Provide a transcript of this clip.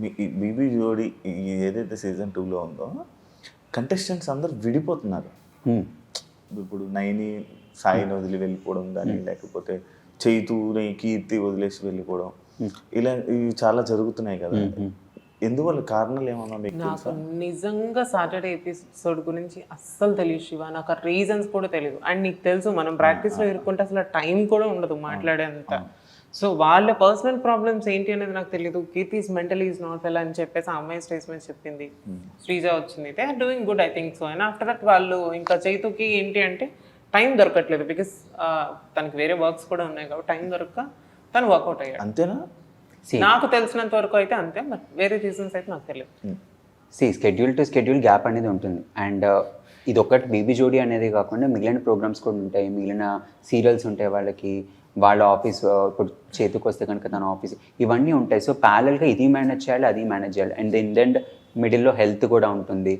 ఈ బీబీ జోడి ఏదైతే సీజన్ 2లో ఉందో కంటెస్టెంట్స్ అందరు విడిపోతున్నారు. ఇప్పుడు నైని సాయిని వదిలి వెళ్ళిపోవడం కానీ, లేకపోతే చైతుని కీర్తి వదిలేసి వెళ్ళిపోవడం, ఇలా ఇవి చాలా జరుగుతున్నాయి కదా. ఎందువల్ల కారణాలు ఏమన్నా మీకు నాకు తెలుసా? నిజంగా సాటర్డే ఎపిసోడ్ గురించి అస్సలు తెలియదు శివ. నాకు ఆ రీజన్స్ కూడా తెలియదు. అండ్ నీకు తెలుసు మనం ప్రాక్టీస్లో ఇరుక్కుంటే అసలు టైం కూడా ఉండదు మాట్లాడేంత. సో వాళ్ళ పర్సనల్ ప్రాబ్లమ్స్ ఏంటి అనేది నాకు తెలియదు. Keerthi is mentally is not well అని చెప్పేసి ఆ అమ్మాయి స్టేజ్ మీద చెప్పింది. శ్రీజ వచ్చింది, they are doing good I think so. And after that వాళ్ళు ఇంకా చైతుకి ఏంటి అంటే టైం దొరకట్లేదు, బికాస్ తనకి వేరే వర్క్స్ కూడా ఉన్నాయి కాబట్టి టైం దొరక్క తను వర్కౌట్ అయ్యాడు. అంతేనా? నాకు తెలిసినంత వరకు అయితే అంతే, బట్ వేరే రీజన్స్ అయితే నాకు తెలియదు. స్కెడ్యూల్ టు స్కెడ్యూల్ గ్యాప్ అనేది ఉంటుంది. అండ్ ఇది ఒకటి బీబీ జోడీ అనేది కాకుండా మిగిలిన ప్రోగ్రామ్స్ కూడా ఉంటాయి, మిగిలిన సీరియల్స్ ఉంటాయి వాళ్ళకి, వాళ్ళ ఆఫీస్ ఇప్పుడు చేతికి వస్తే కనుక తన ఆఫీస్, ఇవన్నీ ఉంటాయి. సో ప్యారల్గా ఇది మేనేజ్ చేయాలి, అది మేనేజ్ చేయాలి. అండ్ దెన్ మిడిల్లో హెల్త్ కూడా ఉంటుంది.